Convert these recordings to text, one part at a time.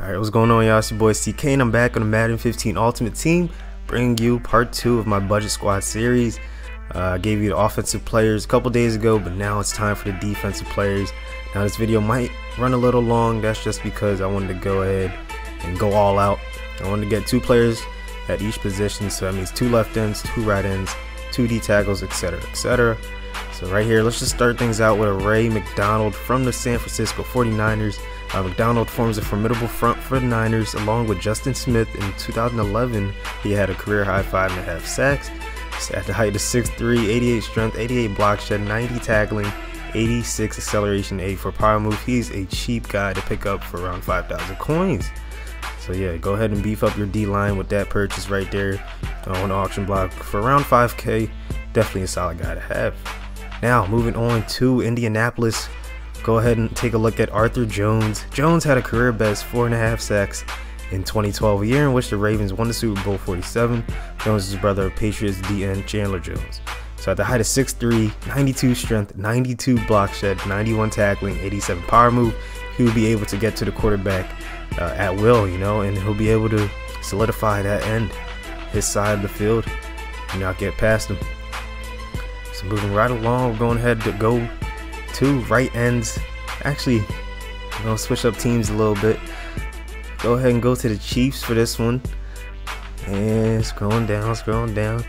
Alright, what's going on, y'all? It's your boy CK and I'm back on the Madden 15 Ultimate Team, bringing you part 2 of my budget squad series. I gave you the offensive players a couple days ago, but now it's time for the defensive players. Now this video might run a little long. That's just because I wanted to go ahead and go all out. I wanted to get 2 players at each position, so that means 2 left ends, 2 right ends, 2 D tackles, etc, etc. So right here, let's just start things out with a Ray McDonald from the San Francisco 49ers. McDonald forms a formidable front for the Niners along with Justin Smith. In 2011, he had a career high 5.5 sacks. At the height of 6'3", 88 strength, 88 block shed, 90 tackling, 86 acceleration, 84 power move. He's a cheap guy to pick up for around 5,000 coins. So yeah, go ahead and beef up your D-line with that purchase right there on the auction block for around 5K. Definitely a solid guy to have. Now moving on to Indianapolis. Go ahead and take a look at Arthur Jones. Jones had a career best 4.5 sacks in 2012, a year in which the Ravens won the Super Bowl 47. Jones is brother of Patriots DN Chandler Jones. So at the height of 6'3", 92 strength, 92 block shed, 91 tackling, 87 power move, he will be able to get to the quarterback at will, and he'll be able to solidify that end, his side of the field, and not get past him. So moving right along, we're going ahead to go 2 right ends. Actually, I'm gonna switch up teams a little bit. Go ahead and go to the Chiefs for this one. And scrolling down.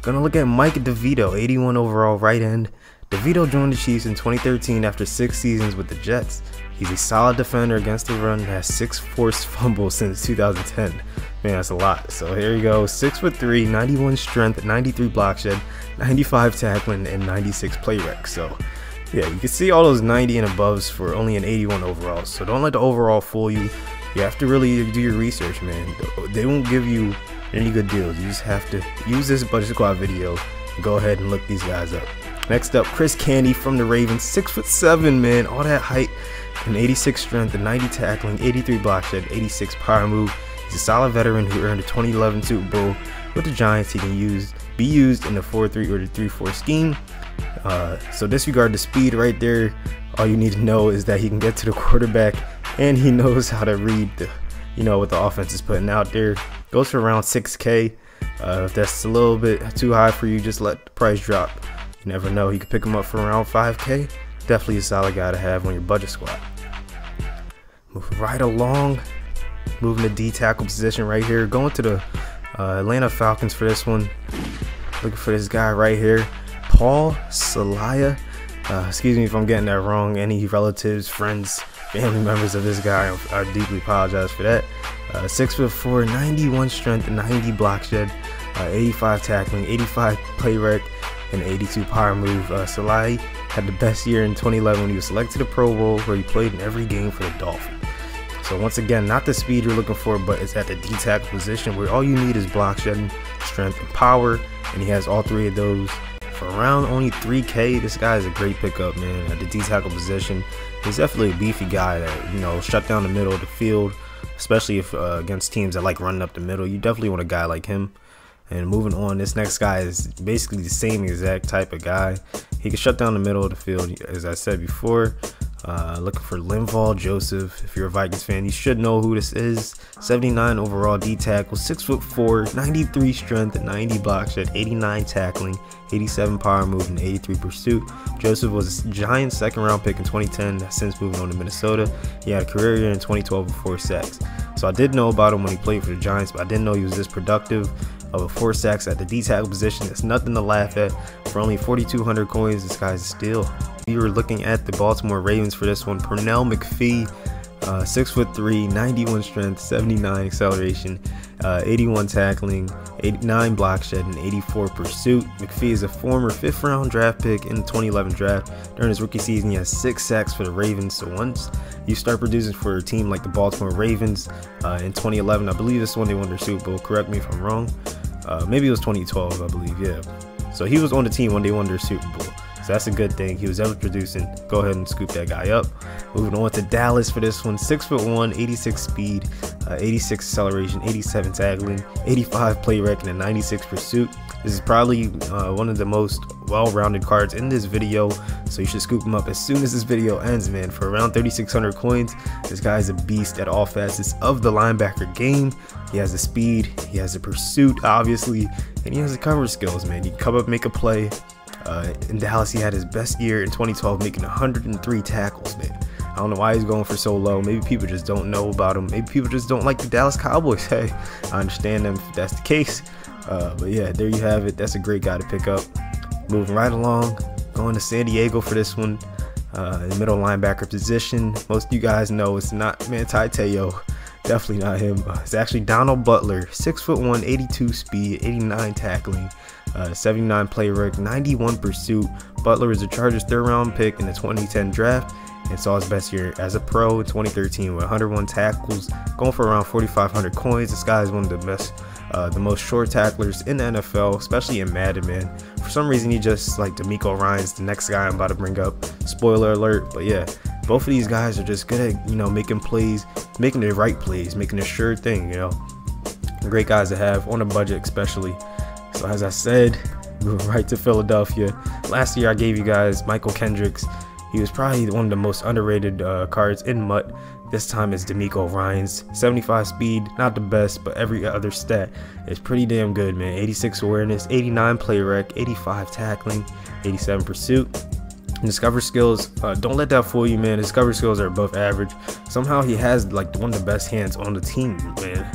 Gonna look at Mike DeVito, 81 overall right end. DeVito joined the Chiefs in 2013 after 6 seasons with the Jets. He's a solid defender against the run and has 6 forced fumbles since 2010. Man, that's a lot. So here you go, 6'3", 91 strength, 93 block shed, 95 tackling, and 96 play rec. So yeah, you can see all those 90 and aboves for only an 81 overall. So don't let the overall fool you. You have to really do your research, man. They won't give you any good deals. You just have to use this budget squad video and go ahead and look these guys up. Next up, Chris Candy from the Ravens, 6'7", man, all that height, and 86 strength, and 90 tackling, 83 block shed, 86 power move. He's a solid veteran who earned a 2011 Super Bowl with the Giants. He can be used in the 4-3 or the 3-4 scheme. So disregard the speed right there. All you need to know is that he can get to the quarterback and he knows how to read what the offense is putting out there. Goes for around 6K. If that's a little bit too high for you, just let the price drop. You never know, you could pick him up for around 5K. Definitely a solid guy to have on your budget squad. Moving right along, moving the D tackle position right here. Going to the Atlanta Falcons for this one. Looking for this guy right here, Paul Salaya. Excuse me if I'm getting that wrong. Any relatives, friends, family members of this guy, I deeply apologize for that. 6'4", 91 strength, 90 block shed, 85 tackling, 85 play rec, and 82 power move. Salai had the best year in 2011 when he was selected to the Pro Bowl, where he played in every game for the Dolphins. So once again, not the speed you're looking for, but it's at the D tackle position where all you need is block shedding, strength, and power, and he has all 3 of those. For around only 3K, this guy is a great pickup, man. At the D tackle position, he's definitely a beefy guy that shut down the middle of the field, especially if against teams that like running up the middle. You definitely want a guy like him. And moving on, this next guy is basically the same exact type of guy. He can shut down the middle of the field, as I said before. Looking for Linval Joseph. If you're a Vikings fan, you should know who this is. 79 overall D tackle, 6'4", 93 strength, 90 block shed, 89 tackling, 87 power move, and 83 pursuit. Joseph was a Giants 2nd round pick in 2010, since moving on to Minnesota. He had a career year in 2012 with 4 sacks. So I did know about him when he played for the Giants, but I didn't know he was this productive. Of 4 sacks at the D tackle position, it's nothing to laugh at. For only 4,200 coins, this guy's a steal. We were looking at the Baltimore Ravens for this one. Pernell McPhee, 6'3", 91 strength, 79 acceleration, 81 tackling, 89 block shed, and 84 pursuit. McPhee is a former 5th round draft pick in the 2011 draft. During his rookie season, he has 6 sacks for the Ravens. So once you start producing for a team like the Baltimore Ravens in 2011, I believe this is when they won their Super Bowl. Correct me if I'm wrong. Maybe it was 2012, I believe. Yeah. So he was on the team when they won their Super Bowl. So that's a good thing. He was ever producing. Go ahead and scoop that guy up. Moving on to Dallas for this one. 6'1", 86 speed, 86 acceleration, 87 tackling, 85 play rec, and a 96 pursuit. This is probably one of the most well-rounded cards in this video, so you should scoop him up as soon as this video ends, man. For around 3,600 coins, this guy is a beast at all facets of the linebacker game. He has the speed, he has the pursuit, obviously, and he has the coverage skills, man. He can come up, make a play. In Dallas, he had his best year in 2012, making 103 tackles, man. I don't know why he's going for so low. Maybe people just don't know about him. Maybe people just don't like the Dallas Cowboys. Hey, I understand them if that's the case. But yeah, there you have it. That's a great guy to pick up. Moving right along, going to San Diego for this one. In the middle linebacker position. Most of you guys know it's not Manti Te'o. Definitely not him. It's actually Donald Butler. 6'1", 82 speed, 89 tackling, 79 play rec, 91 pursuit. Butler is the Chargers' 3rd round pick in the 2010 draft and saw his best year as a pro in 2013 with 101 tackles, going for around 4,500 coins. This guy is one of the best, the most short tacklers in the NFL, especially in Madden, man. For some reason, he just like DeMeco Ryans, the next guy I'm about to bring up. Spoiler alert, but yeah, both of these guys are just good at, making plays, making the right plays, making a sure thing, Great guys to have on a budget, especially. So as I said, moving right to Philadelphia. Last year I gave you guys Michael Kendricks. He was probably one of the most underrated cards in MUT. This time it's DeMeco Ryans. 75 speed, not the best, but every other stat is pretty damn good, man. 86 awareness, 89 play rec, 85 tackling, 87 pursuit. And his cover skills, don't let that fool you, man. His cover skills are above average. Somehow he has like one of the best hands on the team, man.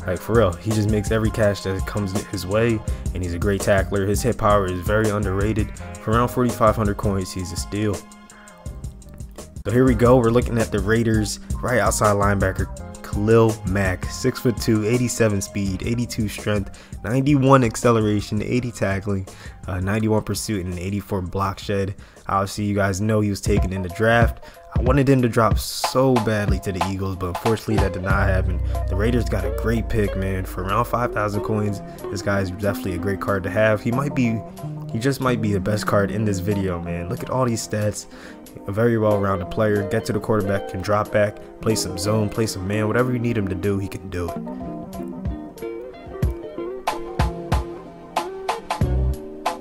Like, for real, he just makes every catch that comes his way, and he's a great tackler. His hit power is very underrated. For around 4,500 coins, he's a steal. So here we go. We're looking at the Raiders right outside linebacker Khalil Mack. 6'2", 87 speed, 82 strength, 91 acceleration, 80 tackling, 91 pursuit, and 84 block shed. Obviously, you guys know he was taken in the draft. I wanted him to drop so badly to the Eagles, but unfortunately that did not happen. The Raiders got a great pick, man. For around 5,000 coins, this guy is definitely a great card to have. He just might be the best card in this video, man. Look at all these stats. A very well-rounded player. Get to the quarterback, can drop back, play some zone, play some man. Whatever you need him to do, he can do it.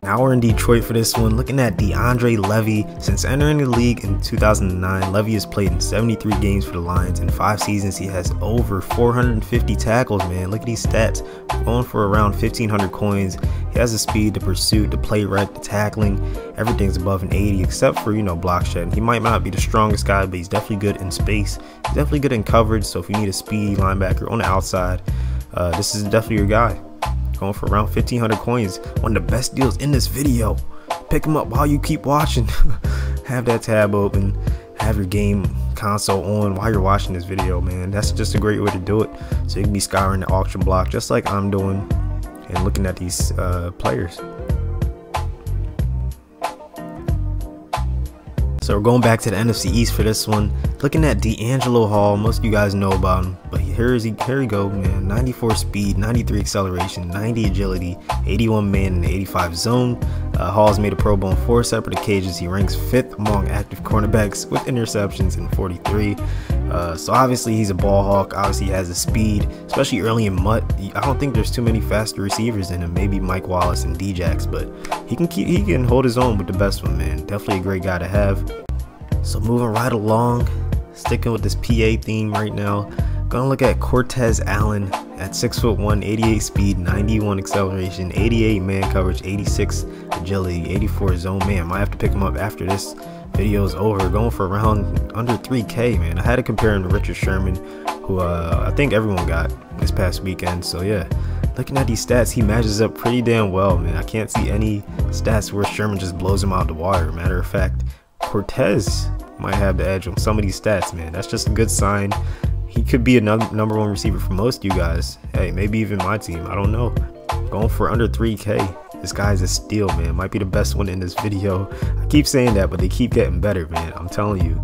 Now we're in Detroit for this one, looking at DeAndre Levy. Since entering the league in 2009, Levy has played in 73 games for the Lions. In 5 seasons, he has over 450 tackles, man. Look at these stats, going for around 1,500 coins. He has the speed, the pursuit, the play rec, the tackling. Everything's above an 80, except for, block shed. He might not be the strongest guy, but he's definitely good in space. He's definitely good in coverage, so if you need a speedy linebacker on the outside, this is definitely your guy. Going for around 1,500 coins. One of the best deals in this video. Pick him up while you keep watching. Have that tab open. Have your game console on while you're watching this video, man. That's just a great way to do it. So you can be scouring the auction block just like I'm doing and looking at these players. So we're going back to the NFC East for this one. Looking at D'Angelo Hall, most of you guys know about him, but here we go, man. 94 speed, 93 acceleration, 90 agility, 81 man and 85 zone. Hall's made a Pro Bowl on 4 separate occasions. He ranks 5th among active cornerbacks with interceptions in 43. So obviously he's a ball hawk. Obviously he has the speed, especially early in MUT. I don't think there's too many faster receivers than him. Maybe Mike Wallace and Djax, but he can hold his own with the best one, man. Definitely a great guy to have. So moving right along, sticking with this PA theme right now, gonna look at Cortez Allen at 6'1", 88 speed, 91 acceleration, 88 man coverage, 86 agility, 84 zone. Man, might have to pick him up after this video is over. Going for around under 3K, man. I had to compare him to Richard Sherman, who I think everyone got this past weekend. So yeah, looking at these stats, he matches up pretty damn well, man. I can't see any stats where Sherman just blows him out of the water. Matter of fact, Cortez might have the edge on some of these stats, man. That's just a good sign. He could be a number 1 receiver for most of you guys. Hey, maybe even my team. I don't know. Going for under 3K. This guy's a steal, man. Might be the best one in this video. I keep saying that, but they keep getting better, man. I'm telling you.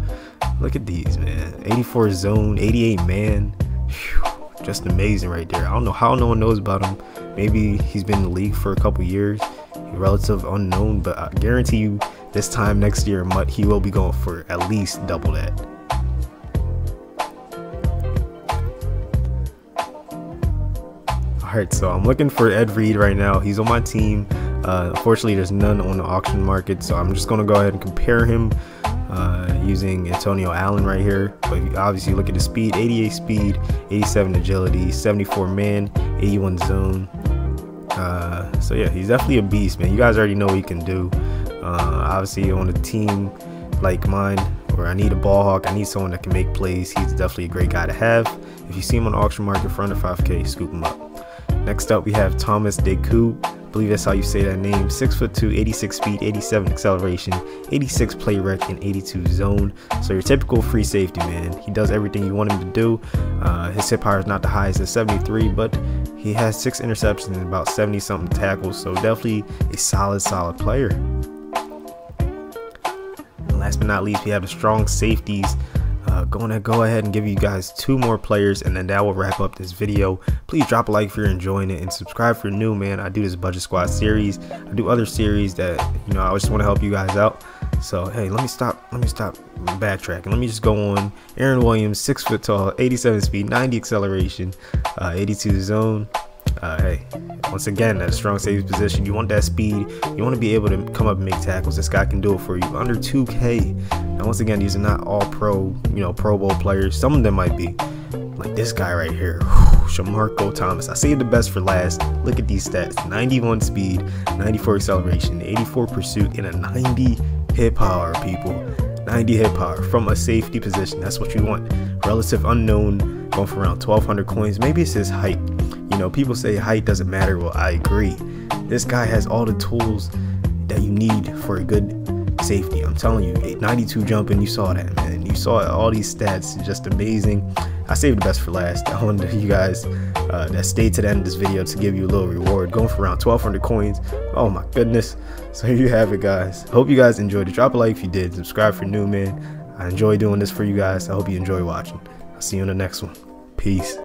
Look at these, man. 84 zone, 88 man. Whew, just amazing right there. I don't know how no one knows about him. Maybe he's been in the league for a couple years. Relative unknown, but I guarantee you this time next year, MUT, he will be going for at least double that. Alright, so I'm looking for Ed Reed right now. He's on my team. Unfortunately, there's none on the auction market, so I'm just going to go ahead and compare him using Antonio Allen right here. But obviously, look at the speed: 88 speed, 87 agility, 74 man, 81 zone. So yeah, he's definitely a beast, man. You guys already know what he can do. Obviously, on a team like mine, where I need a ball hawk, I need someone that can make plays, he's definitely a great guy to have. If you see him on the auction market for under 5K, scoop him up. Next up, we have Thomas Deku. I believe that's how you say that name. 6'2", 86 speed, 87 acceleration, 86 play rec, and 82 zone. So your typical free safety, man. He does everything you want him to do. His hit power is not the highest at 73, but he has 6 interceptions and about 70 something tackles. So definitely a solid player. And last but not least, we have the strong safeties. Going to go ahead and give you guys 2 more players, and then that will wrap up this video. Please drop a like if you're enjoying it, and subscribe if you're new, man. I do this budget squad series. I do other series that, you know, I just want to help you guys out. So hey, let me stop backtracking. Let me just go on. Aaron Williams, 6 foot tall, 87 speed, 90 acceleration, 82 zone. Hey, once again, at a strong safety position, you want that speed, you want to be able to come up and make tackles. This guy can do it for you under 2K. Now once again, these are not all pro, you know, Pro Bowl players. Some of them might be, like this guy right here, Shamarko Thomas. I saved the best for last. Look at these stats: 91 speed, 94 acceleration, 84 pursuit, and a 90 hit power, people. 90 hit power from a safety position. That's what you want. Relative unknown, going for around 1,200 coins. Maybe it's his height. You know, people say height doesn't matter. Well, I agree. This guy has all the tools that you need for a good safety. I'm telling you, 92 jumping, you saw that, man. You saw all these stats, just amazing. I saved the best for last. I wanted you guys that stayed to the end of this video to give you a little reward. Going for around 1,200 coins. Oh my goodness. So here you have it, guys. Hope you guys enjoyed it. Drop a like if you did. Subscribe if you're new, man. I enjoy doing this for you guys. I hope you enjoy watching. I'll see you in the next one. Peace.